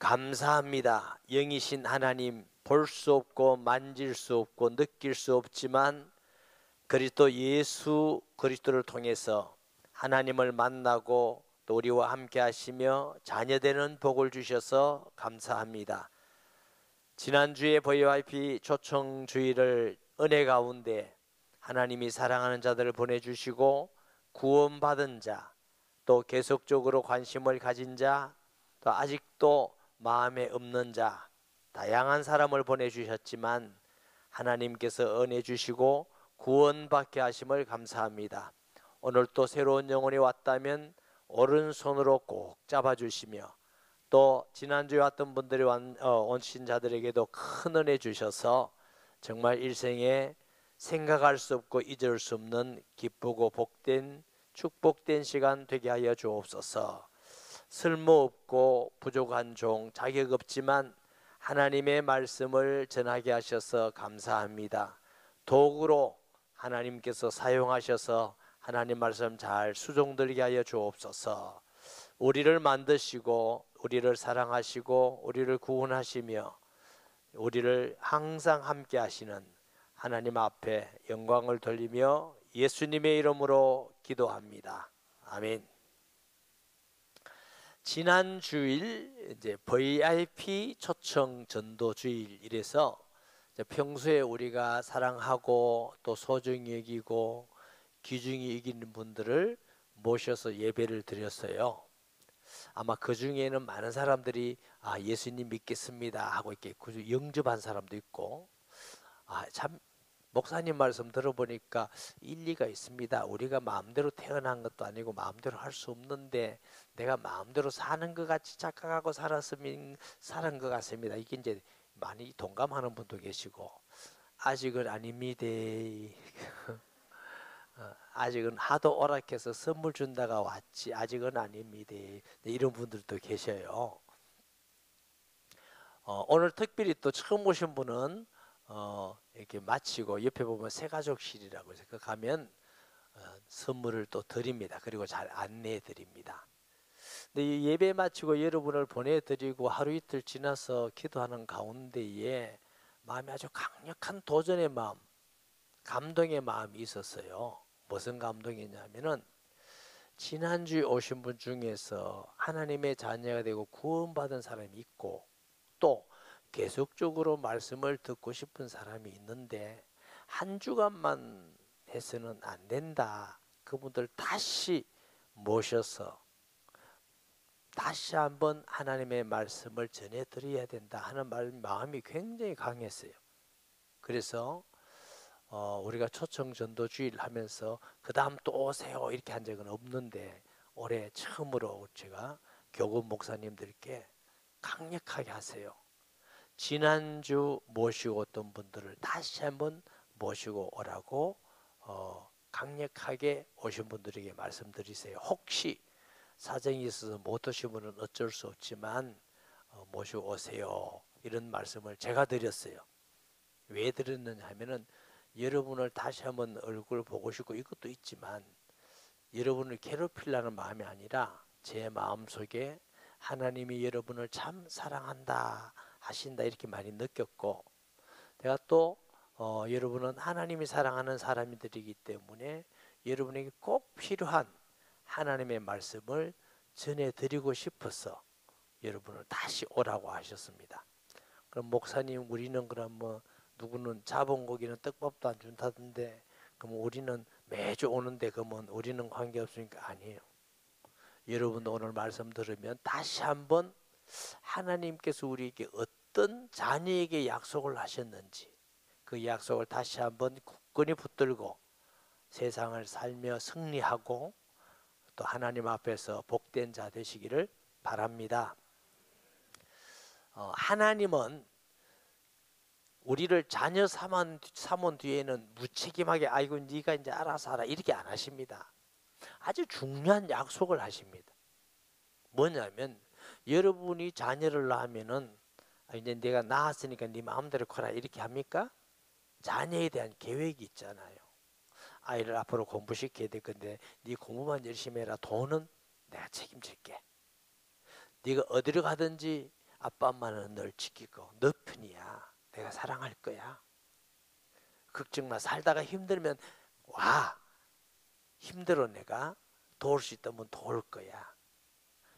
감사합니다. 영이신 하나님, 볼 수 없고 만질 수 없고 느낄 수 없지만 그리스도 예수 그리스도를 통해서 하나님을 만나고 또 우리와 함께 하시며 자녀되는 복을 주셔서 감사합니다. 지난주에 VYP 초청주일을 은혜 가운데 하나님이 사랑하는 자들을 보내주시고 구원받은 자, 또 계속적으로 관심을 가진 자, 또 아직도 마음에 없는 자, 다양한 사람을 보내주셨지만 하나님께서 은혜 주시고 구원받게 하심을 감사합니다. 오늘 또 새로운 영혼이 왔다면 오른손으로 꼭 잡아주시며 또 지난주에 왔던 분들이 오신 자들에게도 큰 은혜 주셔서 정말 일생에 생각할 수 없고 잊을 수 없는 기쁘고 복된 축복된 시간 되게 하여 주옵소서. 쓸모없고 부족한 종, 자격 없지만 하나님의 말씀을 전하게 하셔서 감사합니다. 도구로 하나님께서 사용하셔서 하나님 말씀 잘 수종들게 하여 주옵소서. 우리를 만드시고 우리를 사랑하시고 우리를 구원하시며 우리를 항상 함께 하시는 하나님 앞에 영광을 돌리며 예수님의 이름으로 기도합니다. 아멘. 지난 주일 이제 VIP 초청 전도 주일 이래서 평소에 우리가 사랑하고 또 소중히 여기고 귀중히 여기는 분들을 모셔서 예배를 드렸어요. 아마 그 중에는 많은 사람들이 예수님 믿겠습니다 하고 이렇게 영접한 사람도 있고, 참 목사님 말씀 들어보니까 일리가 있습니다. 우리가 마음대로 태어난 것도 아니고 마음대로 할 수 없는데 내가 마음대로 사는 것 같이 착각하고 살았으면 사는 것 같습니다. 이게 이제 많이 동감하는 분도 계시고, 아직은 아닙니다. 아직은 하도 오락해서 선물 준다가 왔지 아직은 아닙니다. 이런 분들도 계셔요. 오늘 특별히 또 처음 오신 분은 이렇게 마치고 옆에 보면 새가족실이라고 해서 그 가면 선물을 또 드립니다. 그리고 잘 안내해 드립니다. 근데 이 예배 마치고 여러분을 보내드리고 하루 이틀 지나서 기도하는 가운데에 마음이 아주 강력한 도전의 마음, 감동의 마음이 있었어요. 무슨 감동이냐면은 지난주에 오신 분 중에서 하나님의 자녀가 되고 구원받은 사람이 있고 또 계속적으로 말씀을 듣고 싶은 사람이 있는데 한 주간만 해서는 안 된다. 그분들 다시 모셔서 다시 한번 하나님의 말씀을 전해드려야 된다 하는 마음이 굉장히 강했어요. 그래서 우리가 초청 전도 주일 하면서 그 다음 또 오세요 이렇게 한 적은 없는데 올해 처음으로 제가 교구 목사님들께 강력하게 하세요. 지난주 모시고 왔던 분들을 다시 한번 모시고 오라고 강력하게 오신 분들에게 말씀드리세요. 혹시 사정이 있어서 못 오신 분은 어쩔 수 없지만 모시고 오세요. 이런 말씀을 제가 드렸어요. 왜 드렸느냐 하면은 여러분을 다시 한번 얼굴 보고 싶고 이것도 있지만 여러분을 괴롭히려는 마음이 아니라 제 마음속에 하나님이 여러분을 참 사랑한다 하신다 이렇게 많이 느꼈고, 내가 또 여러분은 하나님이 사랑하는 사람들이기 때문에 여러분에게 꼭 필요한 하나님의 말씀을 전해드리고 싶어서 여러분을 다시 오라고 하셨습니다. 그럼 목사님 우리는 그럼 뭐 누구는 자본고기는 떡밥도 안 준다던데 그럼 우리는 매주 오는데 그러면 우리는 관계없으니까 아니에요. 여러분도 오늘 말씀 들으면 다시 한번 하나님께서 우리에게 어떤 자녀에게 약속을 하셨는지 그 약속을 다시 한번 굳건히 붙들고 세상을 살며 승리하고 또 하나님 앞에서 복된 자 되시기를 바랍니다. 하나님은 우리를 자녀 삼은 뒤에는 무책임하게 아이고 네가 이제 알아서 하라 이렇게 안 하십니다. 아주 중요한 약속을 하십니다. 뭐냐면 여러분이 자녀를 낳으면은 이제 내가 낳았으니까 네 마음대로 커라 이렇게 합니까? 자녀에 대한 계획이 있잖아요. 아이를 앞으로 공부시켜야 될 건데 네 공부만 열심히 해라. 돈은 내가 책임질게. 네가 어디로 가든지 아빠 엄마는 널 지키고 너 편이야. 내가 사랑할 거야. 걱정 마. 살다가 힘들면 와. 힘들어 내가 도울 수 있다면 도울 거야.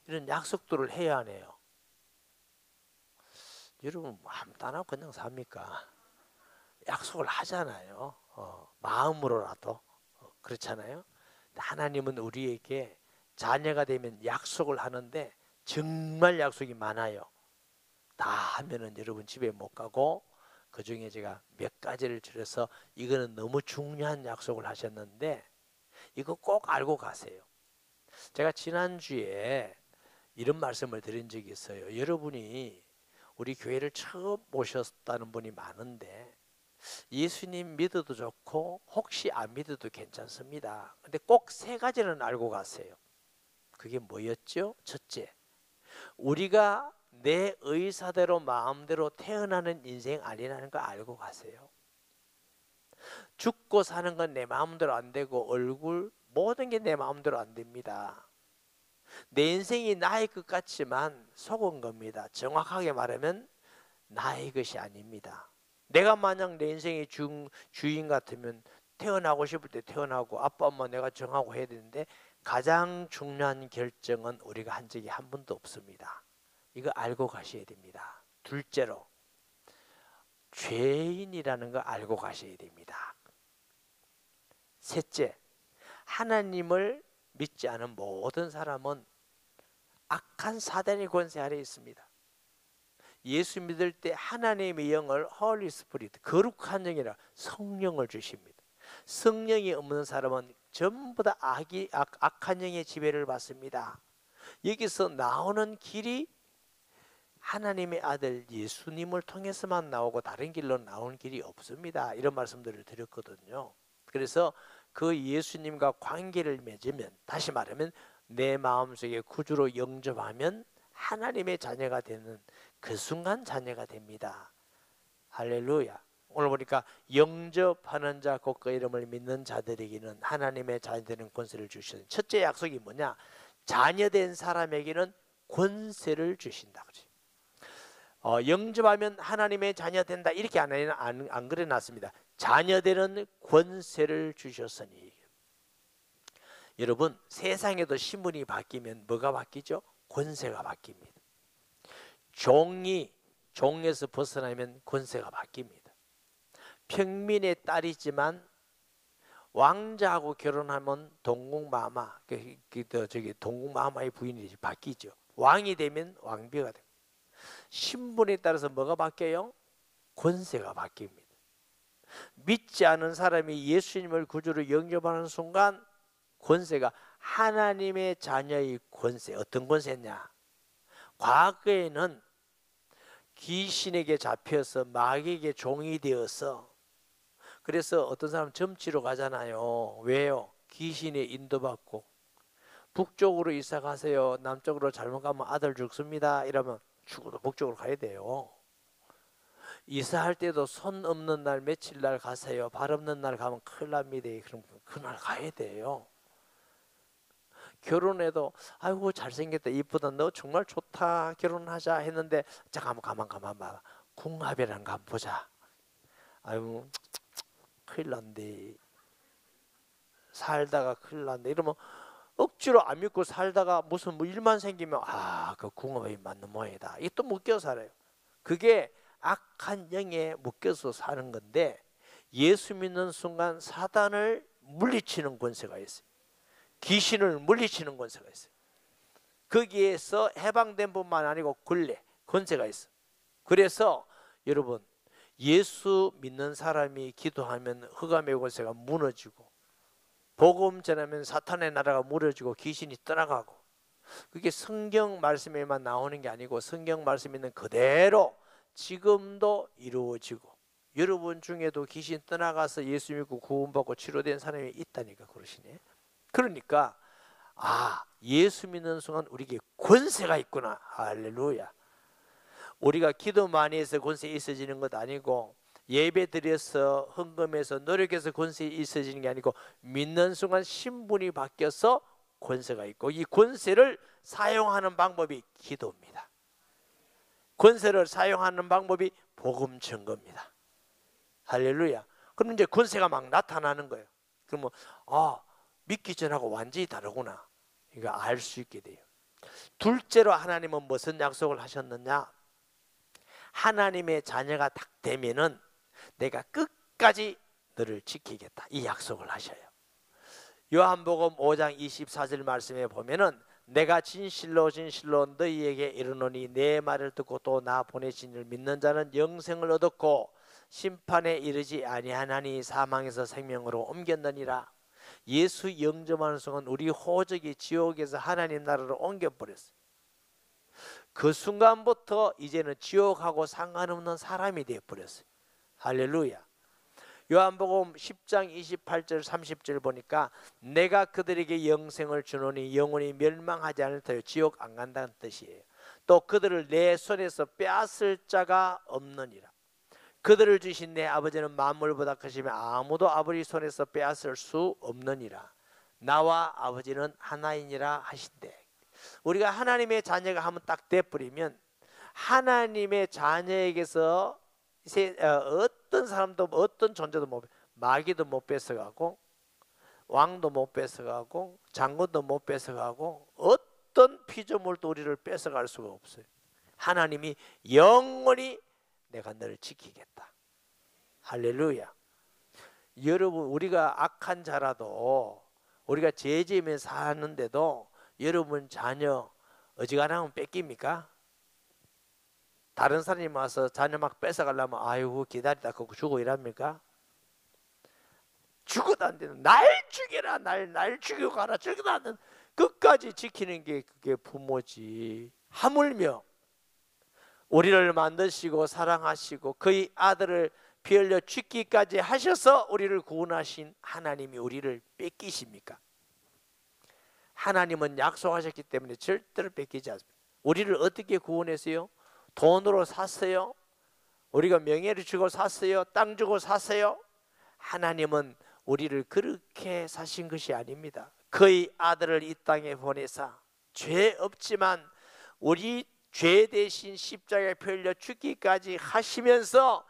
이런 약속들을 해야 하네요. 여러분 아무 따나 그냥 삽니까? 약속을 하잖아요. 마음으로라도 그렇잖아요. 하나님은 우리에게 자녀가 되면 약속을 하는데 정말 약속이 많아요. 다 하면은 여러분 집에 못 가고, 그 중에 제가 몇 가지를 들어서 이거는 너무 중요한 약속을 하셨는데 이거 꼭 알고 가세요. 제가 지난주에 이런 말씀을 드린 적이 있어요. 여러분이 우리 교회를 처음 오셨다는 분이 많은데 예수님 믿어도 좋고 혹시 안 믿어도 괜찮습니다. 근데 꼭 세 가지는 알고 가세요. 그게 뭐였죠? 첫째, 우리가 내 의사대로 마음대로 태어나는 인생 아니라는 거 알고 가세요. 죽고 사는 건 내 마음대로 안 되고 얼굴 모든 게 내 마음대로 안 됩니다. 내 인생이 나의 것 같지만 속은 겁니다. 정확하게 말하면 나의 것이 아닙니다. 내가 만약 내 인생의 주인 같으면 태어나고 싶을 때 태어나고 아빠 엄마 내가 정하고 해야 되는데 가장 중요한 결정은 우리가 한 적이 한 번도 없습니다. 이거 알고 가셔야 됩니다. 둘째로 죄인이라는 거 알고 가셔야 됩니다. 셋째, 하나님을 믿지 않은 모든 사람은 악한 사단의 권세 아래에 있습니다. 예수 믿을 때 하나님의 영을 홀리 스피릿, 거룩한 영이라 성령을 주십니다. 성령이 없는 사람은 전부 다 악한 영의 지배를 받습니다. 여기서 나오는 길이 하나님의 아들 예수님을 통해서만 나오고 다른 길로 나오는 길이 없습니다. 이런 말씀들을 드렸거든요. 그래서 그 예수님과 관계를 맺으면, 다시 말하면 내 마음속에 구주로 영접하면 하나님의 자녀가 되는 그 순간 자녀가 됩니다. 할렐루야. 오늘 보니까 영접하는 자 곧 그 이름을 믿는 자들에게는 하나님의 자녀되는 권세를 주시는 첫째 약속이 뭐냐? 자녀된 사람에게는 권세를 주신다. 영접하면 하나님의 자녀 된다 이렇게 안 그려놨습니다. 자녀되는 권세를 주셨으니. 여러분 세상에도 신분이 바뀌면 뭐가 바뀌죠? 권세가 바뀝니다. 종에서 벗어나면 권세가 바뀝니다. 평민의 딸이지만 왕자하고 결혼하면 동국마마, 동국마마의 부인이 바뀌죠. 왕이 되면 왕비가 됩니다. 신분에 따라서 뭐가 바뀌어요? 권세가 바뀝니다. 믿지 않은 사람이 예수님을 구주로 영접하는 순간 권세가 하나님의 자녀의 권세. 어떤 권세냐? 과거에는 귀신에게 잡혀서 마귀에게 종이 되어서, 그래서 어떤 사람 점치러 가잖아요. 왜요? 귀신에 인도받고 북쪽으로 이사 가세요. 남쪽으로 잘못 가면 아들 죽습니다. 이러면 죽어도 북쪽으로 가야 돼요. 이사할 때도 손 없는 날 며칠 날 가세요. 발 없는 날 가면 큰일 납니다. 그럼 그날 가야 돼요. 결혼해도 아이고 잘생겼다 이쁘다 너 정말 좋다 결혼하자 했는데 잠깐만 가만 봐봐. 궁합이라는 거 한번 보자. 아이고 큰일 난데 살다가 큰일 난데 이러면 억지로 안 믿고 살다가 무슨 뭐 일만 생기면 그 궁합이 맞는 모양이다. 이게 또 묶여 살아요. 그게 악한 영에 묶여서 사는 건데 예수 믿는 순간 사단을 물리치는 권세가 있어요. 귀신을 물리치는 권세가 있어요. 거기에서 해방된 뿐만 아니고 권세가 있어요. 그래서 여러분 예수 믿는 사람이 기도하면 흑암의 권세가 무너지고 복음 전하면 사탄의 나라가 무너지고 귀신이 떠나가고, 그게 성경 말씀에만 나오는 게 아니고 성경 말씀 있는 그대로 지금도 이루어지고, 여러분 중에도 귀신 떠나가서 예수 믿고 구원받고 치료된 사람이 있다니까 그러시네. 그러니까 예수 믿는 순간 우리에게 권세가 있구나. 할렐루야. 우리가 기도 많이 해서 권세 있어지는 것 아니고 예배 드려서 헌금해서 노력해서 권세 있어지는 게 아니고 믿는 순간 신분이 바뀌어서 권세가 있고, 이 권세를 사용하는 방법이 기도입니다. 권세를 사용하는 방법이 복음 증거입니다. 할렐루야. 그럼 이제 권세가 막 나타나는 거예요. 그러면 믿기 전하고 완전히 다르구나, 이거 알 수 있게 돼요. 둘째로 하나님은 무슨 약속을 하셨느냐? 하나님의 자녀가 딱 되면은 내가 끝까지 너를 지키겠다, 이 약속을 하셔요. 요한복음 5장 24절 말씀에 보면은 내가 진실로 진실로 너희에게 이르노니 내 말을 듣고 또 나 보내신 이를 믿는 자는 영생을 얻었고 심판에 이르지 아니하나니 사망에서 생명으로 옮겼느니라. 예수 영접하는 순간 우리 호적이 지옥에서 하나님 나라로 옮겨버렸어요. 그 순간부터 이제는 지옥하고 상관없는 사람이 되어버렸어요. 할렐루야. 요한복음 10장 28절 30절 보니까 내가 그들에게 영생을 주노니 영원히 멸망하지 않을 터요, 지옥 안 간다는 뜻이에요. 또 그들을 내 손에서 빼앗을 자가 없느니라. 그들을 주신 내 아버지는 만물보다 크시며 아무도 아버지 손에서 빼앗을 수 없느니라. 나와 아버지는 하나이니라 하신대. 우리가 하나님의 자녀가 한번 딱 돼버리면 하나님의 자녀에게서 어떤 사람도 어떤 존재도 못, 마귀도 못 뺏어가고 왕도 못 뺏어가고 장군도 못 뺏어가고 어떤 피조물도 우리를 뺏어갈 수가 없어요. 하나님이 영원히 내가 너를 지키겠다. 할렐루야. 여러분, 우리가 악한 자라도 우리가 죄지으면 사는데도 여러분 자녀 어지간하면 뺏깁니까? 다른 사람이 와서 자녀 막 뺏어가려면 아이고 기다리다 그거 주고 이랍니까? 죽어도 안 되는, 날 죽여라, 날 죽이고 가라, 죽여도 안 되는, 끝까지 지키는 게 그게 부모지. 하물며 우리를 만드시고 사랑하시고 그의 아들을 피 흘려 죽기까지 하셔서 우리를 구원하신 하나님이 우리를 뺏기십니까? 하나님은 약속하셨기 때문에 절대로 뺏기지 않습니다. 우리를 어떻게 구원했어요? 돈으로 샀어요? 우리가 명예를 주고 샀어요? 땅 주고 샀어요? 하나님은 우리를 그렇게 사신 것이 아닙니다. 그의 아들을 이 땅에 보내사 죄 없지만 우리 죄 대신 십자가에 피 흘려 죽기까지 하시면서,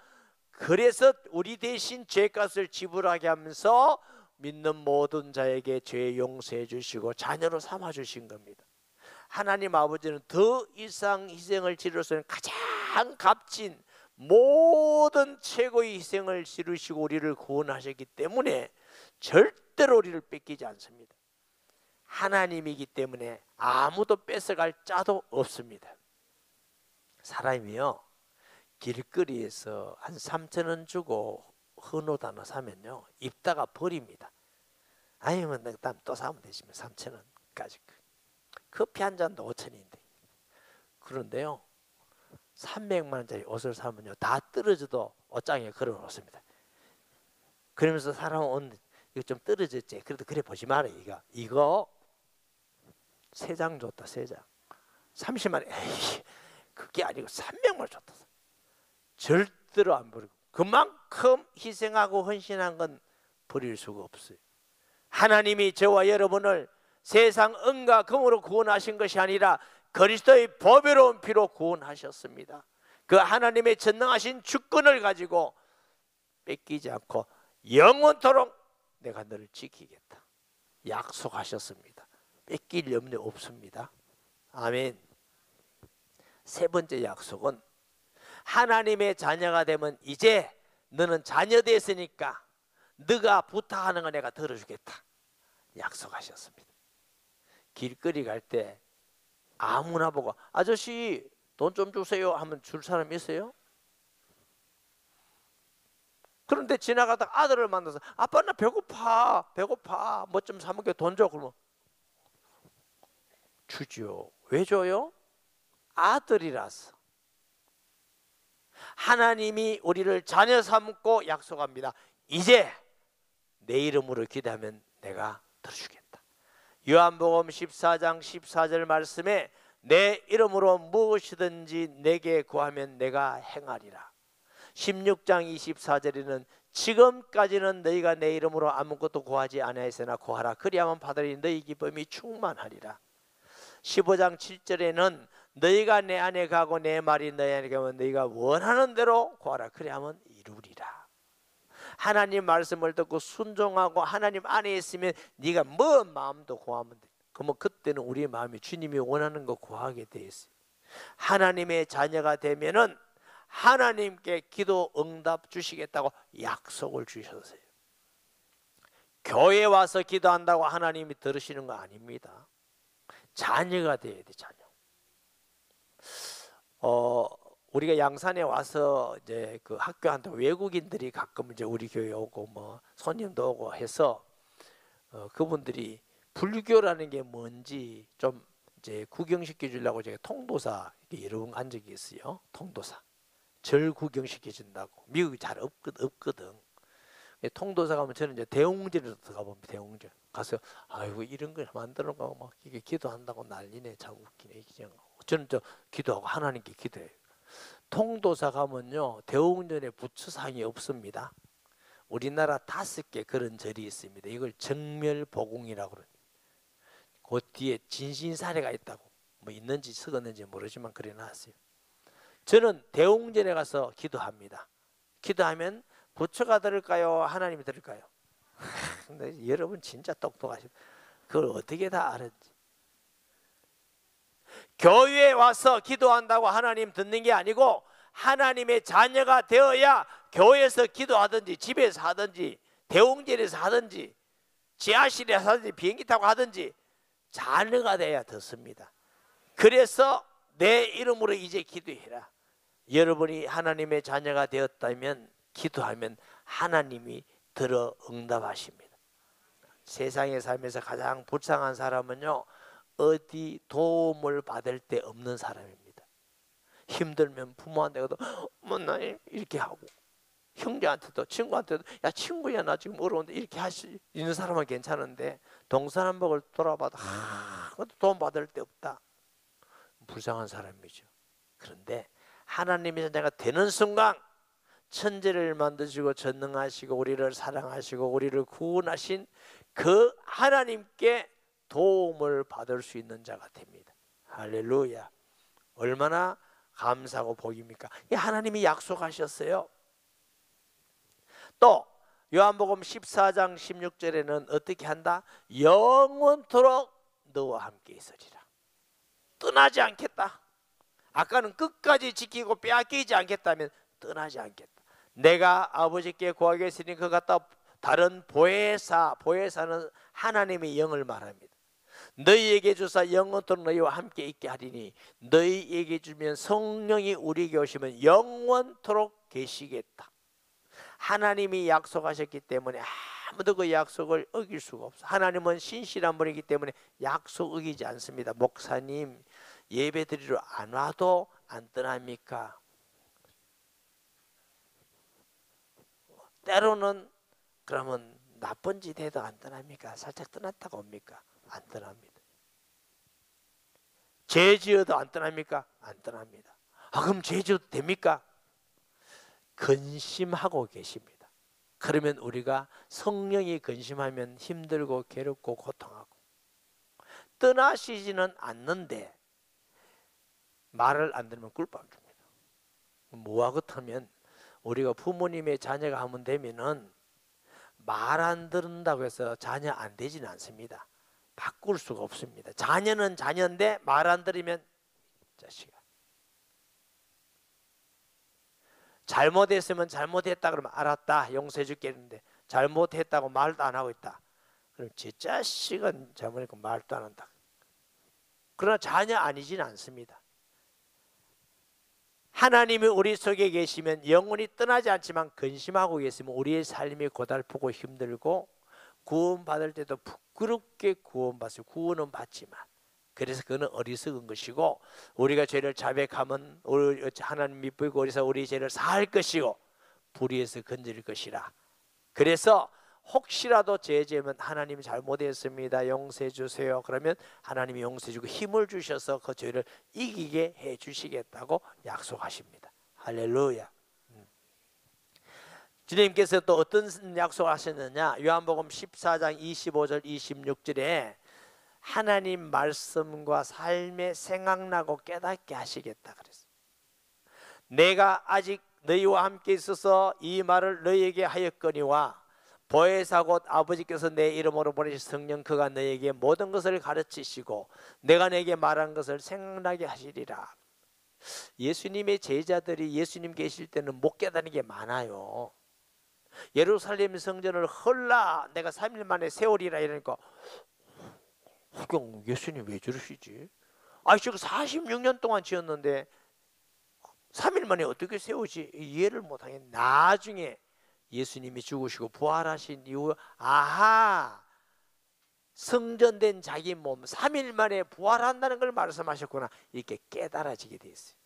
그래서 우리 대신 죄값을 지불하게 하면서 믿는 모든 자에게 죄 용서해 주시고 자녀로 삼아 주신 겁니다. 하나님 아버지는 더 이상 희생을 치를 수 있는 가장 값진 모든 최고의 희생을 치르시고 우리를 구원하셨기 때문에 절대로 우리를 뺏기지 않습니다. 하나님이기 때문에 아무도 뺏어갈 자도 없습니다. 사람이요, 길거리에서 한 3,000원 주고 헌옷 하나 사면요 입다가 버립니다. 아니면 내가 또 사면 되시면 3,000원까지. 커피 한 잔도 5,000원인데. 그런데요 300만 원짜리 옷을 사면요 다 떨어져도 옷장에 걸어 놓습니다. 그러면서 사람은 오늘 이거 좀 떨어졌지, 그래도 그래 보지 마라. 이거 3장 줬다, 3장 30만 원. 에이, 그게 아니고 300만 원 줬다. 절대로 안 버리고, 그만큼 희생하고 헌신한 건 버릴 수가 없어요. 하나님이 저와 여러분을 세상 은과 금으로 구원하신 것이 아니라 그리스도의 보배로운 피로 구원하셨습니다. 그 하나님의 전능하신 주권을 가지고 뺏기지 않고 영원토록 내가 너를 지키겠다 약속하셨습니다. 뺏길 염려 없습니다. 아멘. 세 번째 약속은 하나님의 자녀가 되면 이제 너는 자녀 됐으니까 네가 부탁하는 거 내가 들어주겠다 약속하셨습니다. 길거리 갈 때 아무나 보고 아저씨 돈 좀 주세요 하면 줄 사람 있어요? 그런데 지나가다가 아들을 만나서 아빠 나 배고파 뭐 좀 사 먹게 돈 줘. 그러면 주죠. 왜 줘요? 아들이라서. 하나님이 우리를 자녀 삼고 약속합니다. 이제 내 이름으로 기도하면 내가 들어주겠다. 요한복음 14장 14절 말씀에 내 이름으로 무엇이든지 내게 구하면 내가 행하리라. 16장 24절에는 지금까지는 너희가 내 이름으로 아무것도 구하지 아니하였으나 구하라 그리하면 받으리 너희 기쁨이 충만하리라. 15장 7절에는 너희가 내 안에 가고 내 말이 너희 안에 가면 너희가 원하는 대로 구하라. 그래 하면 이루리라. 하나님 말씀을 듣고 순종하고 하나님 안에 있으면 네가 뭔 마음도 구하면 돼. 그러면 그때는 우리의 마음이 주님이 원하는 거 구하게 돼 있어요. 하나님의 자녀가 되면은 하나님께 기도 응답 주시겠다고 약속을 주셨어요. 교회 와서 기도한다고 하나님이 들으시는 거 아닙니다. 자녀가 돼야 돼, 자녀. 우리가 양산에 와서 이제 그 학교 한테 외국인들이 가끔 이제 우리 교회 오고 뭐 손님도 오고 해서 그분들이 불교라는 게 뭔지 좀 이제 구경시켜 주려고 제가 통도사 여러 번 간 적이 있어요. 통도사 절 구경시켜 준다고. 미국이 잘 없거든. 통도사 가면 저는 이제 대웅전에 들어가 봅니다. 대웅전 가서 아이고 이런 걸 만들어가고 막 이게 기도한다고 난리네. 참 웃기네. 저는 저 기도하고 하나님께 기도해요. 통도사 가면요 대웅전에 부처상이 없습니다. 우리나라 5개 그런 절이 있습니다. 이걸 정멸보궁이라고 그래요. 그 뒤에 진신사례가 있다고. 뭐 있는지 썩었는지 모르지만 그래 놨어요. 저는 대웅전에 가서 기도합니다. 기도하면 부처가 들을까요? 하나님이 들을까요? 근데 여러분 진짜 똑똑하시다. 그걸 어떻게 다 알았지? 교회에 와서 기도한다고 하나님 듣는 게 아니고 하나님의 자녀가 되어야 교회에서 기도하든지 집에서 하든지 대웅전에서 하든지 지하실에서 하든지 비행기 타고 하든지 자녀가 돼야 듣습니다. 그래서 내 이름으로 이제 기도해라. 여러분이 하나님의 자녀가 되었다면 기도하면 하나님이 들어 응답하십니다. 세상에 살면서 가장 불쌍한 사람은요 어디 도움을 받을 데 없는 사람입니다. 힘들면 부모한테 가도 나 이렇게 하고 형제한테도 친구한테도 야 친구야 나 지금 어려운데 이렇게 할 수 있는 사람은 괜찮은데 동서남북을 돌아봐도 아무것도 도움 받을 데 없다. 불쌍한 사람이죠. 그런데 하나님의 자녀가 되는 순간 천지를 만드시고 전능하시고 우리를 사랑하시고 우리를 구원하신 그 하나님께 도움을 받을 수 있는 자가 됩니다. 할렐루야. 얼마나 감사하고 복입니까? 하나님이 약속하셨어요. 또 요한복음 14장 16절에는 어떻게 한다? 영원토록 너와 함께 있으리라. 떠나지 않겠다. 아까는 끝까지 지키고 빼앗기지 않겠다면 떠나지 않겠다. 내가 아버지께 구하겠으니 그 같다 다른 보혜사는 하나님의 영을 말합니다. 너희에게 주사 영원토록 너희와 함께 있게 하리니 너희에게 주면 성령이 우리에게 오시면 영원토록 계시겠다. 하나님이 약속하셨기 때문에 아무도 그 약속을 어길 수가 없어. 하나님은 신실한 분이기 때문에 약속 어기지 않습니다. 목사님 예배 드리러 안 와도 안 떠납니까? 때로는 그러면 나쁜 짓 해도 안 떠납니까? 살짝 떠났다가 옵니까? 안 떠납니다. 죄 지어도 안 떠납니까? 안 떠납니다. 그럼 죄 지어도 됩니까? 근심하고 계십니다. 그러면 우리가 성령이 근심하면 힘들고 괴롭고 고통하고 떠나시지는 않는데 말을 안 들으면 꿀밤 줍니다. 뭐와 같으면 우리가 부모님의 자녀가 하면 되면은 말 안 듣는다고 해서 자녀 안 되지는 않습니다. 바꿀 수가 없습니다. 자녀는 자녀인데 말 안 들으면 자식아 잘못했으면 잘못했다 그러면 알았다 용서해 줄게 했는데 잘못했다고 말도 안 하고 있다. 그럼 제 자식은 잘못했고 말도 안 한다. 그러나 자녀 아니지는 않습니다. 하나님이 우리 속에 계시면 영원히 떠나지 않지만 근심하고 계시면 우리의 삶이 고달프고 힘들고 구원받을 때도 부끄럽게 구원받아요. 구원은 받지만 그래서 그는 어리석은 것이고 우리가 죄를 자백하면 하나님 미쁘고 그래서 우리 죄를 사할 것이고 불의에서 건질 것이라. 그래서 혹시라도 죄 지으면 하나님 잘못했습니다 용서해 주세요. 그러면 하나님이 용서해 주고 힘을 주셔서 그 죄를 이기게 해 주시겠다고 약속하십니다. 할렐루야. 주님께서 또 어떤 약속을 하셨느냐? 요한복음 14장 25절 26절에 하나님 말씀과 삶에 생각나고 깨닫게 하시겠다 그랬어요. 내가 아직 너희와 함께 있어서 이 말을 너희에게 하였거니와 보혜사 곧 아버지께서 내 이름으로 보내신 성령 그가 너희에게 모든 것을 가르치시고 내가 내게 말한 것을 생각나게 하시리라. 예수님의 제자들이 예수님 계실 때는 못 깨닫는 게 많아요. 예루살렘 성전을 헐라 내가 3일 만에 세우리라 이러니까 예수님 왜 저러시지? 지금 46년 동안 지었는데 3일 만에 어떻게 세우지? 이해를 못하겠네. 나중에 예수님이 죽으시고 부활하신 이후 성전된 자기 몸 3일 만에 부활한다는 걸 말씀하셨구나. 이렇게 깨달아지게 되었어요.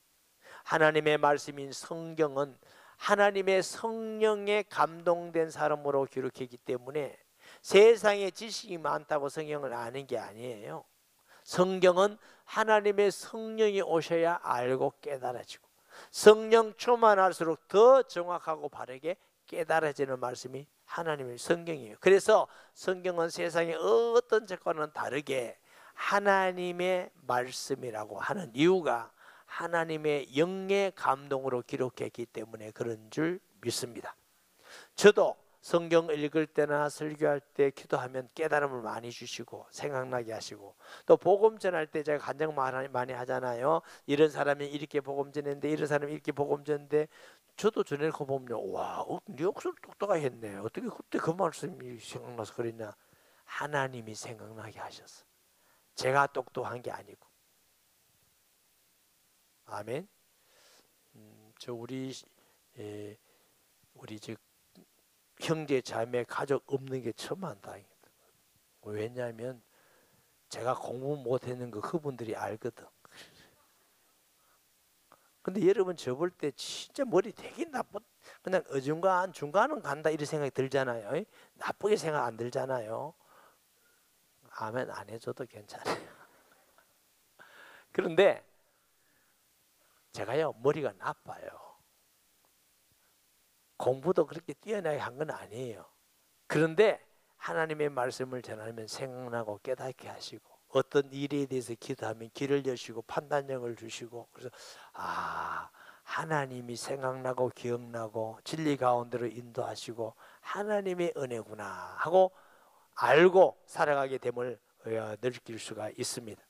하나님의 말씀인 성경은 하나님의 성령에 감동된 사람으로 기록했기 때문에 세상에 지식이 많다고 성경을 아는 게 아니에요. 성경은 하나님의 성령이 오셔야 알고 깨달아지고 성령 충만할수록 더 정확하고 바르게 깨달아지는 말씀이 하나님의 성경이에요. 그래서 성경은 세상의 어떤 책과는 다르게 하나님의 말씀이라고 하는 이유가 하나님의 영의 감동으로 기록했기 때문에 그런 줄 믿습니다. 저도 성경 읽을 때나 설교할 때 기도하면 깨달음을 많이 주시고 생각나게 하시고 또 복음 전할 때 제가 간증 많이 하잖아요. 이런 사람이 이렇게 복음 전했는데 이런 사람이 이렇게 복음 전했는데 저도 전해놓고 보면 네 목소리 똑똑하겠네. 어떻게 그때 그 말씀이 생각나서 그랬냐. 하나님이 생각나게 하셨어. 제가 똑똑한 게 아니고. 아멘. 우리 형제 자매 가족 없는 게 천만다행이다. 왜냐하면 제가 공부 못했는 거 그분들이 알거든. 근데 여러분 저 볼 때 진짜 머리 되게 그냥 어중간 중간은 간다 이런 생각이 들잖아요. 나쁘게 생각 안 들잖아요. 아멘 안 해줘도 괜찮아요. 그런데 제가요 머리가 나빠요. 공부도 그렇게 뛰어나게 한 건 아니에요. 그런데 하나님의 말씀을 전하면 생각나고 깨닫게 하시고 어떤 일에 대해서 기도하면 길을 여시고 판단력을 주시고 그래서 하나님이 생각나고 기억나고 진리 가운데로 인도하시고 하나님의 은혜구나 하고 알고 살아가게 됨을 느낄 수가 있습니다.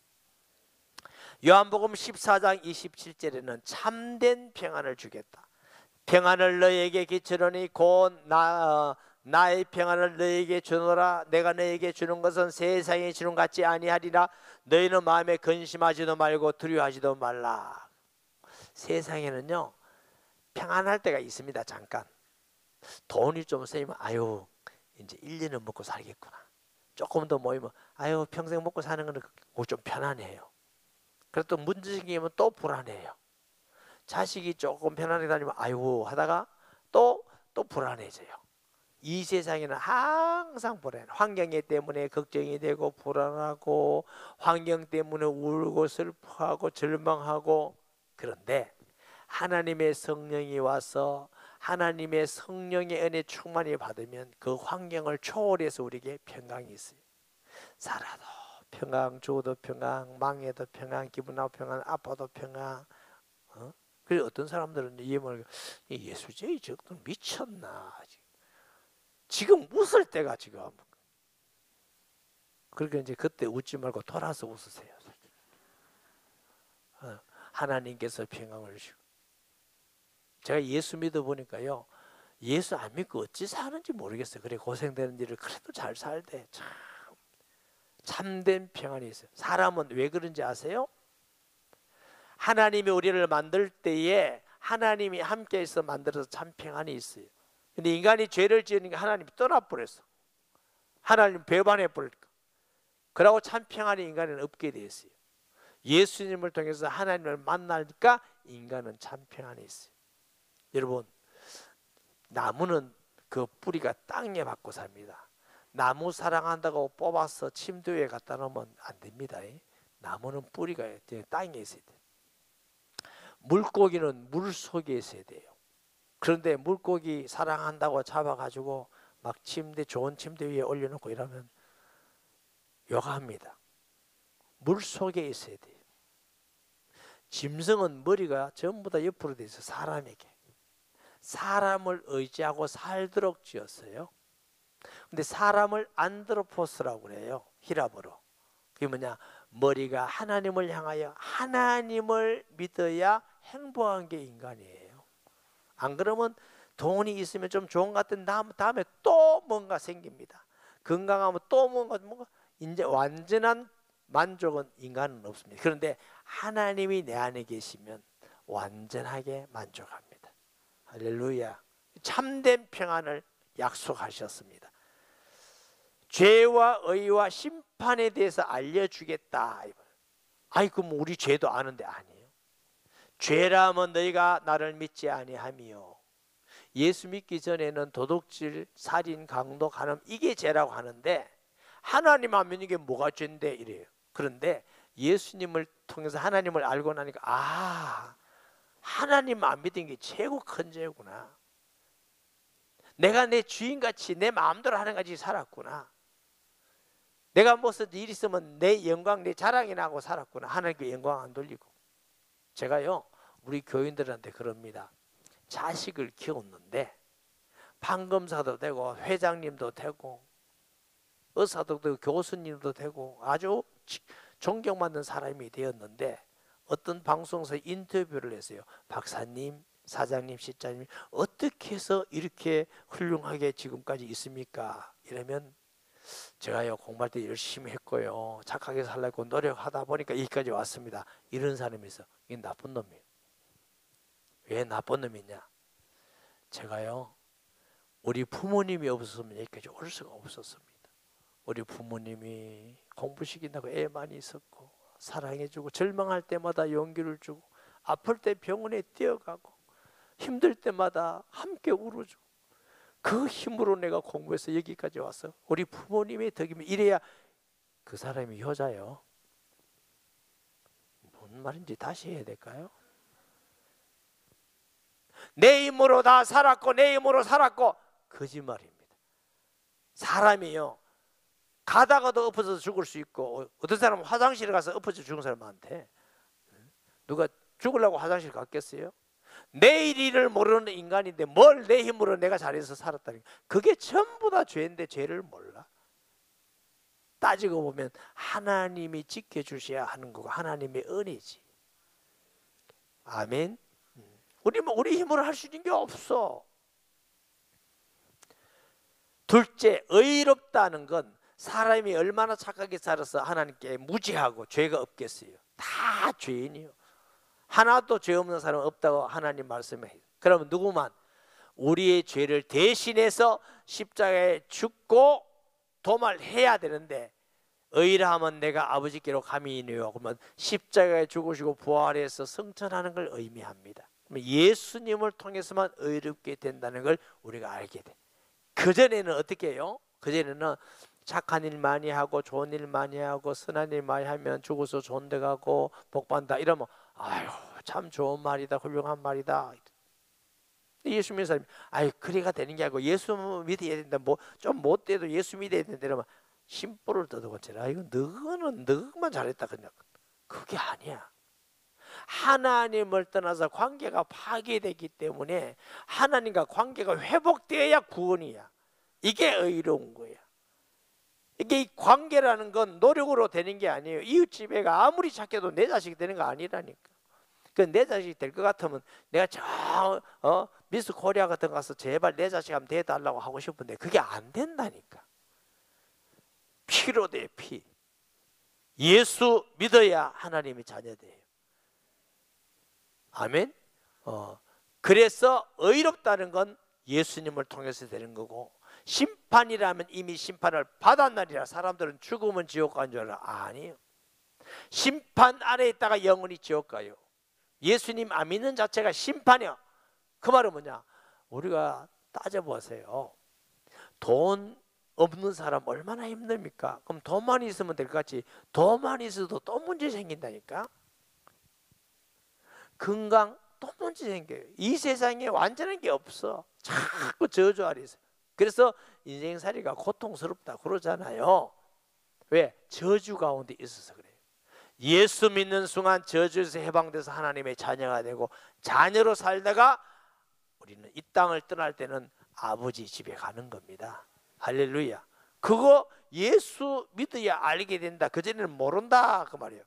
요한복음 14장 27절에는 참된 평안을 주겠다. 평안을 너희에게 끼치려니 곧 나의 평안을 너희에게 주노라. 내가 너희에게 주는 것은 세상이 주는 것 같지 아니하리라. 너희는 마음에 근심하지도 말고 두려워하지도 말라. 세상에는요 평안할 때가 있습니다. 잠깐 돈이 좀 쌓이면 이제 1년은 먹고 살겠구나. 조금 더 모이면 평생 먹고 사는 거는 좀 편안해요. 그래서 또 문제 생기면 또 불안해요. 자식이 조금 편안하게 다니면 하다가 또 불안해져요. 이 세상에는 항상 불안. 환경 때문에 걱정이 되고 불안하고 환경 때문에 울고 슬퍼하고 절망하고. 그런데 하나님의 성령이 와서 하나님의 성령의 은혜 충만히 받으면 그 환경을 초월해서 우리에게 평강이 있어요. 살아도 평강, 죽어도 평강, 망해도 평강, 기분 나도 평강, 아파도 평강. 그래서 어떤 사람들은 예수제의 적들 미쳤나 지금 웃을 때가 지금. 그러니까 이제 그때 웃지 말고 돌아서 웃으세요. 하나님께서 평강을 주시고. 제가 예수 믿어 보니까요 예수 안 믿고 어찌 사는지 모르겠어요. 그래 고생되는 일을 그래도 잘 살대. 참된 평안이 있어요. 사람은 왜 그런지 아세요? 하나님이 우리를 만들 때에 하나님이 함께해서 만들어서 참 평안이 있어요. 근데 인간이 죄를 지으니까 하나님이 떠나버렸어. 하나님 배반해버릴까. 그러고 참 평안이 인간에는 없게 되었어요. 예수님을 통해서 하나님을 만나니까 인간은 참 평안이 있어요. 여러분 나무는 그 뿌리가 땅에 받고 삽니다. 나무 사랑한다고 뽑아서 침대 위에 갖다 놓으면 안 됩니다. 나무는 뿌리가 땅에 있어야 돼요. 물고기는 물 속에 있어야 돼요. 그런데 물고기 사랑한다고 잡아가지고 막 좋은 침대 위에 올려놓고 이러면 욕합니다. 물 속에 있어야 돼요. 짐승은 머리가 전부 다 옆으로 돼 있어. 사람에게. 사람을 의지하고 살도록 지었어요. 근데 사람을 안드로포스라고 그래요. 히라보로. 그게 뭐냐? 머리가 하나님을 향하여 하나님을 믿어야 행복한 게 인간이에요. 안 그러면 돈이 있으면 좀 좋은 것 같은 다음에 또 뭔가 생깁니다. 건강하면 또 뭔가 이제 완전한 만족은 인간은 없습니다. 그런데 하나님이 내 안에 계시면 완전하게 만족합니다. 할렐루야. 참된 평안을 약속하셨습니다. 죄와 의와 심판에 대해서 알려주겠다. 아이 그럼 우리 죄도 아는데 아니에요. 죄라면 너희가 나를 믿지 아니하며, 예수 믿기 전에는 도둑질, 살인, 강도, 간음 이게 죄라고 하는데 하나님 안 믿는 게 뭐가 죄인데 이래요. 그런데 예수님을 통해서 하나님을 알고 나니까 아, 하나님 안 믿는 게 최고 큰 죄구나. 내가 내 주인같이 내 마음대로 하는 같이 살았구나. 내가 무슨 일 있으면 내 영광, 내 자랑이나 하고 살았구나. 하나님께 영광 안 돌리고. 제가요 우리 교인들한테 그럽니다. 자식을 키웠는데 판검사도 되고 회장님도 되고 의사도 되고 교수님도 되고 아주 존경받는 사람이 되었는데 어떤 방송사에 인터뷰를 했어요. 박사님, 사장님, 실장님 어떻게 해서 이렇게 훌륭하게 지금까지 있습니까? 이러면 제가요 공부할 때 열심히 했고요, 착하게 살려고 노력하다 보니까 여기까지 왔습니다. 이런 사람이 있어. 이게 나쁜 놈이에요. 왜 나쁜 놈이냐? 제가요 우리 부모님이 없었으면 여기까지 올 수가 없었습니다. 우리 부모님이 공부시킨다고 애 많이 있었고 사랑해주고 절망할 때마다 용기를 주고 아플 때 병원에 뛰어가고 힘들 때마다 함께 울어주고 그 힘으로 내가 공부해서 여기까지 왔어. 우리 부모님의 덕이면 이래야. 그 사람이 효자요. 뭔 말인지 다시 해야 될까요? 내 힘으로 다 살았고 내 힘으로 살았고 거짓말입니다. 사람이요 가다가도 엎어져서 죽을 수 있고, 어떤 사람은 화장실에 가서 엎어져 죽은 사람 많대. 누가 죽으려고 화장실 갔겠어요? 내일 일을 모르는 인간인데 뭘 내 힘으로 내가 잘해서 살았다니. 그게 전부 다 죄인데 죄를 몰라. 따지고 보면 하나님이 지켜주셔야 하는 거고 하나님의 은혜지. 아멘. 우리 힘으로 할 수 있는 게 없어. 둘째, 의롭다는 건 사람이 얼마나 착하게 살아서 하나님께 무지하고 죄가 없겠어요. 다 죄인이요. 하나도 죄 없는 사람 없다고 하나님 말씀해요. 그러면 누구만? 우리의 죄를 대신해서 십자가에 죽고 도말해야 되는데, 의라 하면 내가 아버지께로 감이니요. 그러면 십자가에 죽으시고 부활해서 승천하는 걸 의미합니다. 예수님을 통해서만 의롭게 된다는 걸 우리가 알게 돼. 그전에는 어떻게 해요? 그전에는 착한 일 많이 하고 좋은 일 많이 하고 선한 일 많이 하면 죽어서 좋은 데 가고 복받는다 이러면 아유 참 좋은 말이다, 훌륭한 말이다. 예수 믿는 사람이 아유 그래가 되는 게 아니고 예수 믿어야 된다, 뭐 좀 못돼도 예수 믿어야 된다 이러면 심보를 떠들고처럼 이거 너는 너만 잘했다. 그냥 그게 아니야. 하나님을 떠나서 관계가 파괴되기 때문에 하나님과 관계가 회복되어야 구원이야. 이게 의로운 거야. 이게 이 관계라는 건 노력으로 되는 게 아니에요. 이웃집애가 아무리 착해도 내 자식이 되는 거 아니라니까. 그 내 자식이 될 것 같으면 내가 저 미스 코리아 같은 거 가서 제발 내 자식 한번 대해달라고 하고 싶은데 그게 안 된다니까. 피로 돼 피. 예수 믿어야 하나님의 자녀돼요. 아멘. 그래서 의롭다는 건 예수님을 통해서 되는 거고, 심판이라면 이미 심판을 받았나리라. 사람들은 죽으면 지옥 가는 줄 알아. 아니에요. 심판 아래에 있다가 영원히 지옥 가요. 예수님 안 믿는 자체가 심판이야. 그 말은 뭐냐? 우리가 따져보세요. 돈 없는 사람 얼마나 힘듭니까? 그럼 돈만 있으면 될 것 같지. 돈만 있어도 또 문제 생긴다니까. 건강 또 문제 생겨요. 이 세상에 완전한 게 없어. 자꾸 저주 아래 있어요. 그래서 인생살이가 고통스럽다 그러잖아요. 왜? 저주 가운데 있어서 그래요. 예수 믿는 순간 저주에서 해방돼서 하나님의 자녀가 되고, 자녀로 살다가 우리는 이 땅을 떠날 때는 아버지 집에 가는 겁니다. 할렐루야. 그거 예수 믿어야 알게 된다. 그전에는 모른다 그 말이에요.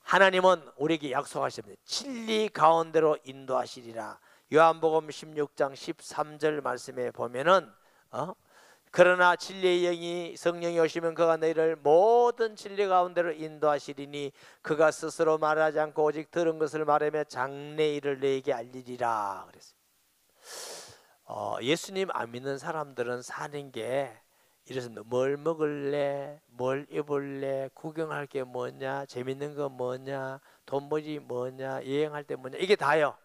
하나님은 우리에게 약속하십니다. 진리 가운데로 인도하시리라. 요한복음 16장 13절 말씀에 보면은 그러나 진리의 영이 성령이 오시면 그가 너희를 모든 진리 가운데로 인도하시리니 그가 스스로 말하지 않고 오직 들은 것을 말하며 장래 일을 너희에게 알리리라 그랬어요. 예수님 안 믿는 사람들은 사는 게 이래서 뭘 먹을래, 뭘 입을래, 구경할 게 뭐냐, 재밌는 거 뭐냐, 돈벌이 뭐냐, 여행할 때 뭐냐, 이게 다요.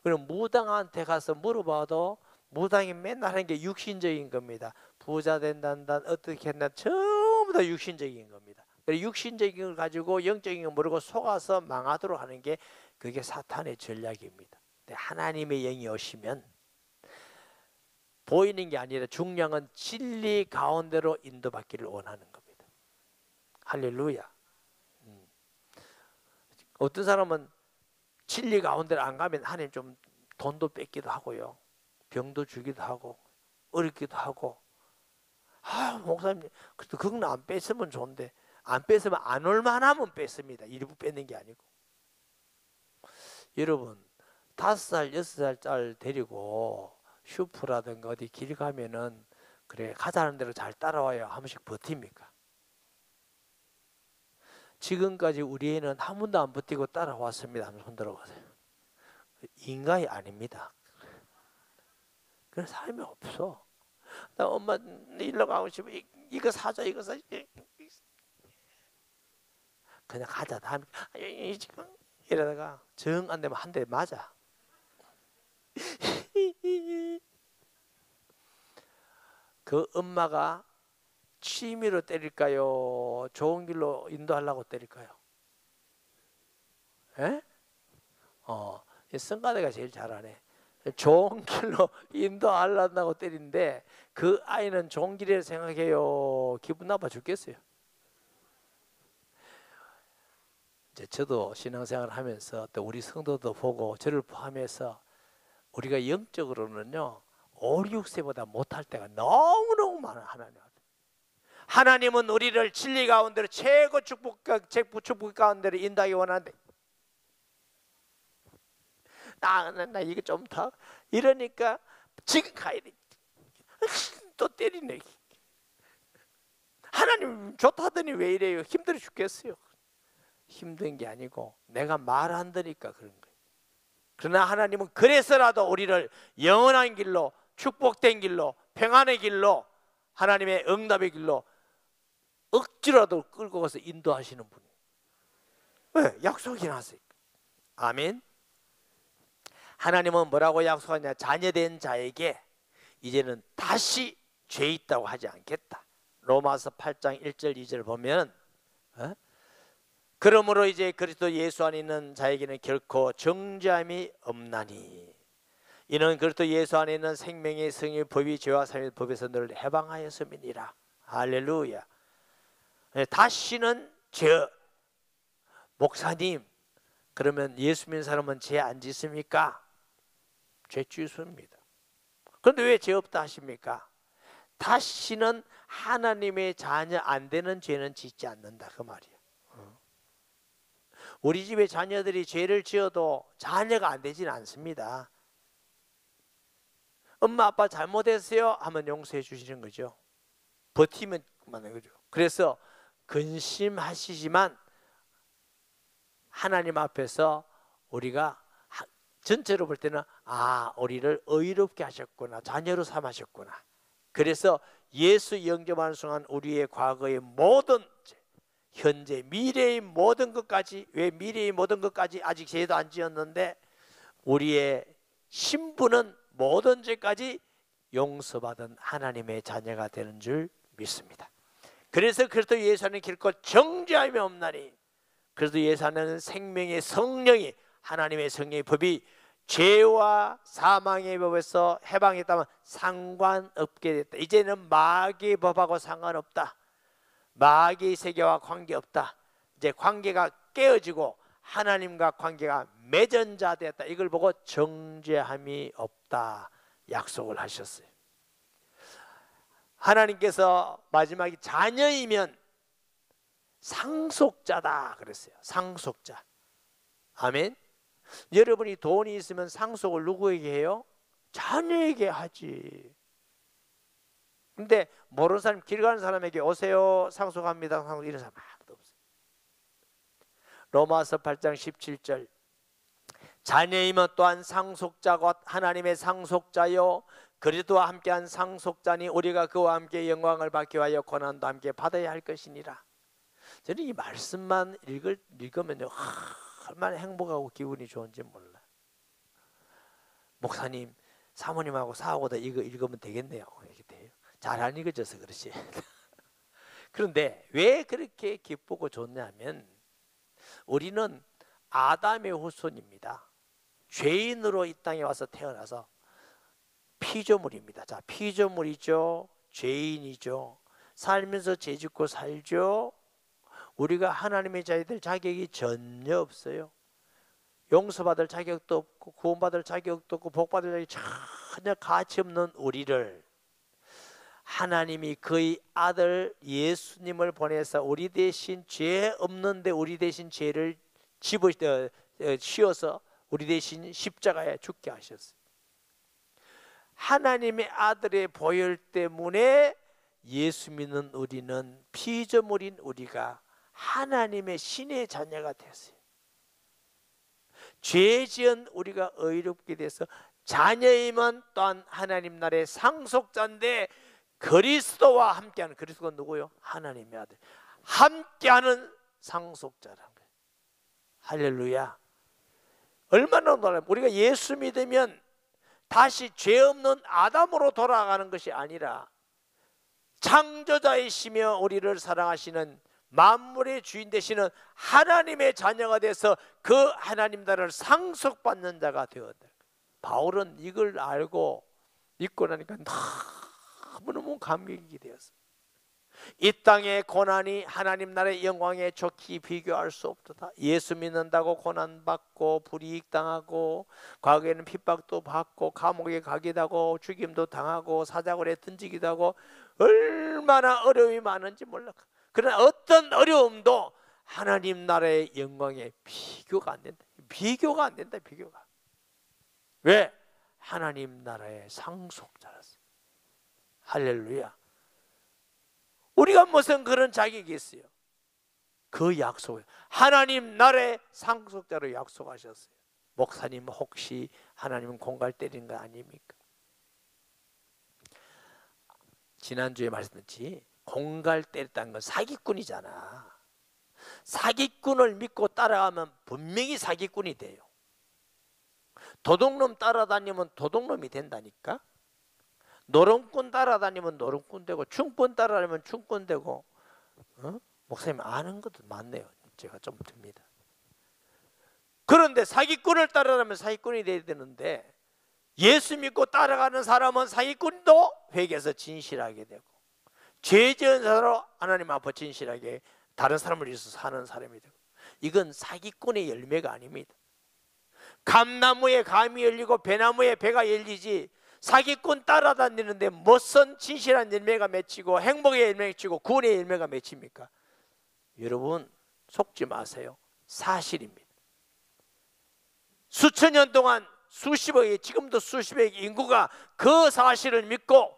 그럼 무당한테 가서 물어봐도 무당이 맨날 하는 게 육신적인 겁니다. 부자 된단다, 어떻게 한다, 전부 다 육신적인 겁니다. 육신적인 걸 가지고 영적인 걸 모르고 속아서 망하도록 하는 게 그게 사탄의 전략입니다. 근데 하나님의 영이 오시면 보이는 게 아니라 중요한 건 진리 가운데로 인도받기를 원하는 겁니다. 할렐루야. 어떤 사람은 진리 가운데로 안 가면 하나님 좀 돈도 뺏기도 하고요, 병도 주기도 하고 어렵기도 하고, 목사님 그래도 그건 안 뺏으면 좋은데, 안 뺏으면 안 올만하면 뺏습니다. 일부 뺏는 게 아니고. 여러분 5살 6살짜리 데리고 슈퍼라든가 어디 길 가면은 그래 가자는 대로 잘 따라와요. 한 번씩 버팁니까? 지금까지 우리 애는 한 번도 안 버티고 따라왔습니다. 한번 손 들어보세요. 인간이 아닙니다. 그런 사람이 없어. 나 엄마 일로 가고 싶어, 이거 사줘, 이거 사줘. 그냥 가자. 다음에 지금 이러다가 정 안 되면 한 대 맞아. 그 엄마가 취미로 때릴까요? 좋은 길로 인도하려고 때릴까요? 에? 성가대가 제일 잘하네. 좋은 길로 인도하려고 때리는데 그 아이는 좋은 길이라 생각해요. 기분 나빠 죽겠어요. 이제 저도 신앙생활을 하면서 또 우리 성도도 보고 저를 포함해서 우리가 영적으로는요 5, 6세보다 못할 때가 너무너무 많아. 하나님은 우리를 진리 가운데로 최고 축복 가운데로 인도하기 원하는데, 나 이거 좀 더 이러니까 지금 가야 돼. 또 때리네. 하나님 좋다더니 왜 이래요? 힘들어 죽겠어요. 힘든 게 아니고 내가 말 안 들으니까 그런 거예요. 그러나 하나님은 그래서라도 우리를 영원한 길로, 축복된 길로, 평안의 길로, 하나님의 응답의 길로 억지로라도 끌고 가서 인도하시는 분이에요. 왜? 약속이 났으니까. 아멘. 하나님은 뭐라고 약속하냐? 자녀된 자에게 이제는 다시 죄 있다고 하지 않겠다. 로마서 8장 1절 2절 보면 그러므로 이제 그리스도 예수 안에 있는 자에게는 결코 정죄함이 없나니 이는 그리스도 예수 안에 있는 생명의 성의 법이 죄와 사망의 법에서 너를 해방하였음이니라. 할렐루야. 다시는 죄. 목사님 그러면 예수 믿는 사람은 죄 안 짓습니까? 죄 짓습니다. 그런데 왜 죄 없다 하십니까? 다시는 하나님의 자녀 안 되는 죄는 짓지 않는다 그 말이에요. 우리 집에 자녀들이 죄를 지어도 자녀가 안 되지는 않습니다. 엄마 아빠 잘못했어요 하면 용서해 주시는 거죠. 버티면 그만한 거죠. 그래서 근심하시지만 하나님 앞에서 우리가 전체로 볼 때는 우리를 의롭게 하셨구나, 자녀로 삼으셨구나. 그래서 예수 영접하는 순간 우리의 과거의 모든 현재 미래의 모든 것까지, 왜 미래의 모든 것까지 아직 죄도 안 지었는데 우리의 신분은 모든 죄까지 용서받은 하나님의 자녀가 되는 줄 믿습니다. 그래서 그리스도 예수 안에 결코 정죄함이 없나니 그리스도 예수 안에는 생명의 성령이, 하나님의 성령의 법이 죄와 사망의 법에서 해방했다면 상관없게 됐다. 이제는 마귀의 법하고 상관없다. 마귀의 세계와 관계없다. 이제 관계가 깨어지고 하나님과 관계가 맺은 자 되었다. 이걸 보고 정죄함이 없다 약속을 하셨어요. 하나님께서 마지막에 자녀이면 상속자다 그랬어요. 상속자. 아멘. 여러분이 돈이 있으면 상속을 누구에게 해요? 자녀에게 하지. 근데 모르는 사람, 길 가는 사람에게 오세요 상속합니다 상속, 이런 사람 아무도 없어요. 로마서 8장 17절 자녀이면 또한 상속자가 하나님의 상속자요 그리스도와 함께한 상속자니 우리가 그와 함께 영광을 받기 위하여 고난도 함께 받아야 할 것이니라. 저는 이 말씀만 읽으면요 얼마나 행복하고 기분이 좋은지 몰라. 목사님 사모님하고 사하고도 이거 읽으면 되겠네요. 이렇게 돼요. 잘 안 읽어져서 그렇지. 그런데 왜 그렇게 기쁘고 좋냐면 우리는 아담의 후손입니다. 죄인으로 이 땅에 와서 태어나서 피조물입니다. 자, 피조물이죠. 죄인이죠. 살면서 죄짓고 살죠. 우리가 하나님의 자녀들 자격이 전혀 없어요. 용서받을 자격도 없고 구원받을 자격도 없고 복받을 자격이 전혀 가치 없는 우리를 하나님이 그의 아들 예수님을 보내서 우리 대신 죄 없는데 우리 대신 죄를 씌워서 우리 대신 십자가에 죽게 하셨어요. 하나님의 아들의 보혈 때문에 예수 믿는 우리는 피조물인 우리가 하나님의 신의 자녀가 됐어요. 죄 지은 우리가 의롭게 돼서 자녀이면 또한 하나님 나라의 상속자인데 그리스도와 함께하는, 그리스도가 누구요? 하나님의 아들. 함께하는 상속자라는 거예요. 할렐루야. 얼마나 놀라요. 우리가 예수 믿으면 다시 죄 없는 아담으로 돌아가는 것이 아니라 창조자이시며 우리를 사랑하시는 만물의 주인 되시는 하나님의 자녀가 돼서 그 하나님 나라를 상속받는 자가 되었다. 바울은 이걸 알고 믿고 나니까 너무너무 감격이 되었어요. 이 땅의 고난이 하나님 나라의 영광에 좋게 비교할 수 없도다. 예수 믿는다고 고난받고 불이익당하고 과거에는 핍박도 받고 감옥에 가기도 하고 죽임도 당하고 사자굴에 던지기도 하고 얼마나 어려움이 많은지 몰라. 그러나 어떤 어려움도 하나님 나라의 영광에 비교가 안 된다. 비교가 안 된다. 비교가. 왜? 하나님 나라의 상속자라서. 할렐루야. 우리가 무슨 그런 자격이 있어요? 그 약속을 하나님 나라의 상속자로 약속하셨어요. 목사님 혹시 하나님은 공갈 때리는 거 아닙니까? 지난주에 말씀드렸지 공갈 때렸다는 건 사기꾼이잖아. 사기꾼을 믿고 따라가면 분명히 사기꾼이 돼요. 도둑놈 따라다니면 도둑놈이 된다니까. 노름꾼 따라다니면 노름꾼 되고 춤꾼 따라다니면 춤꾼 되고. 목사님 아는 것도 많네요. 제가 좀 듭니다. 그런데 사기꾼을 따라가면 사기꾼이 돼야 되는데 예수 믿고 따라가는 사람은 사기꾼도 회개해서 진실하게 되고 죄 지은 사람으로 하나님 앞에 진실하게 다른 사람을 위해서 사는 사람이 되고. 이건 사기꾼의 열매가 아닙니다. 감나무에 감이 열리고 배나무에 배가 열리지 사기꾼 따라다니는데 무슨 진실한 열매가 맺히고 행복의 열매가 맺히고 구원의 열매가 맺힙니까? 여러분 속지 마세요. 사실입니다. 수천 년 동안 수십억의, 지금도 수십억의 인구가 그 사실을 믿고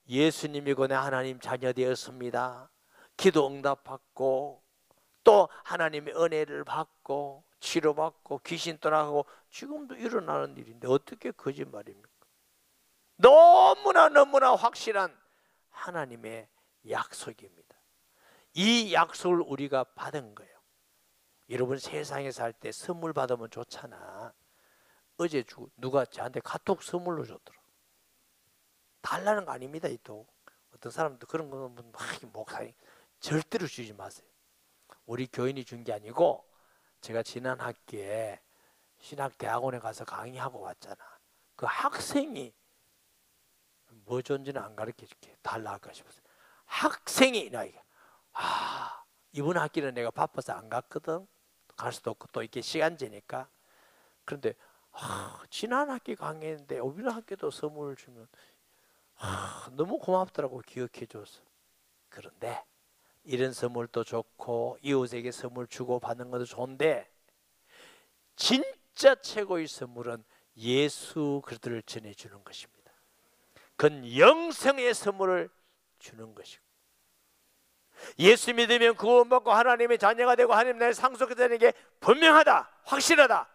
예수님이고 내 하나님 자녀 되었습니다. 기도 응답받고 또 하나님의 은혜를 받고 치료받고 귀신 떠나가고 지금도 일어나는 일인데 어떻게 거짓말입니까? 너무나 확실한 하나님의 약속입니다. 이 약속을 우리가 받은 거예요. 여러분 세상에 살 때 선물 받으면 좋잖아. 어제 누가 저한테 카톡 선물로 줬더라. 달라는 거 아닙니다. 또 어떤 사람도 그런 거는 막 목사님 절대로 주지 마세요. 우리 교인이 준 게 아니고 제가 지난 학기에 신학대학원에 가서 강의하고 왔잖아. 그 학생이 뭐 줬는지는 안 가르쳐 줄게. 달라 할까 싶어서 학생이 나에게 이번 학기는 내가 바빠서 안 갔거든. 갈 수도 없고 또 이렇게 시간제니까. 그런데 지난 학기 강의했는데 이번 학기도 선물을 주면 너무 고맙더라고. 기억해 줘서. 그런데 이런 선물도 좋고 이웃에게 선물 주고 받는 것도 좋은데 진짜 최고의 선물은 예수 그리스도를 전해주는 것입니다. 그건 영생의 선물을 주는 것이고, 예수 믿으면 구원받고 하나님의 자녀가 되고 하나님 나라에 상속이 되는 게 분명하다, 확실하다.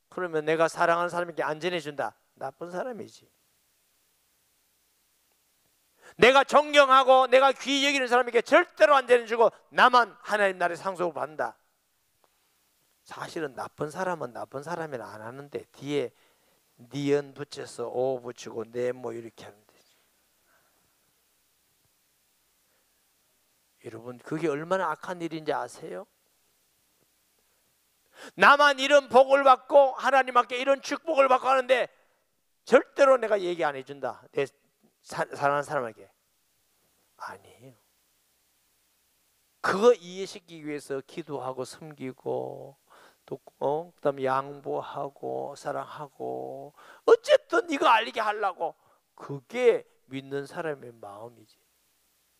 그러면 내가 사랑하는 사람에게 안 전해준다, 나쁜 사람이지. 내가 존경하고 내가 귀히 여기는 사람에게 절대로 안 전해주고 나만 하나님 나라의 상속을 받는다. 사실은 나쁜 사람은 나쁜 사람이라 안 하는데 뒤에 니은 붙여서 오 붙이고 네 뭐 이렇게 하는 되지. 여러분, 그게 얼마나 악한 일인지 아세요? 나만 이런 복을 받고 하나님께 이런 축복을 받고 하는데 절대로 내가 얘기 안 해준다, 내 사랑하는 사람에게. 아니에요. 그거 이해시키기 위해서 기도하고 섬기고 또 그다음에 양보하고 사랑하고 어쨌든 이거 알리게 하려고, 그게 믿는 사람의 마음이지.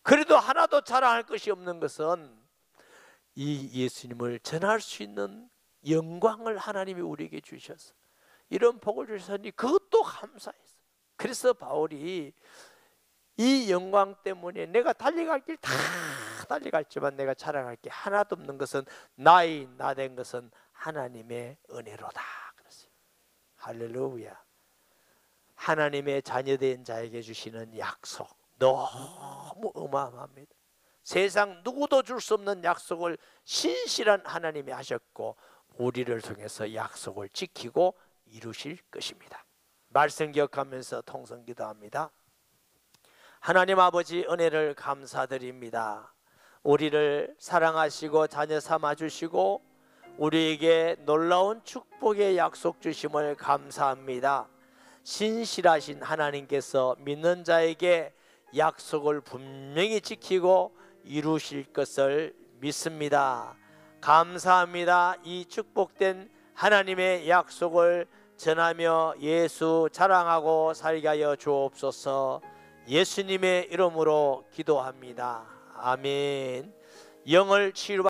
그래도 하나도 자랑할 것이 없는 것은 이 예수님을 전할 수 있는 영광을 하나님이 우리에게 주셔서 이런 복을 주셨으니 그것도 감사했어. 그래서 바울이 이 영광 때문에 내가 달려갈 길 다 달려갔지만 내가 자랑할 게 하나도 없는 것은 나 된 것은 하나님의 은혜로다 그랬어요. 할렐루야. 하나님의 자녀된 자에게 주시는 약속 너무 어마어마합니다. 세상 누구도 줄 수 없는 약속을 신실한 하나님이 하셨고 우리를 통해서 약속을 지키고 이루실 것입니다. 말씀 기억하면서 통성 기도합니다. 하나님 아버지, 은혜를 감사드립니다. 우리를 사랑하시고 자녀 삼아 주시고 우리에게 놀라운 축복의 약속 주심을 감사합니다. 신실하신 하나님께서 믿는 자에게 약속을 분명히 지키고 이루실 것을 믿습니다. 감사합니다. 이 축복된 하나님의 약속을 전하며 예수 자랑하고 살게 하여 주옵소서. 예수님의 이름으로 기도합니다. 아멘. 영을 치유받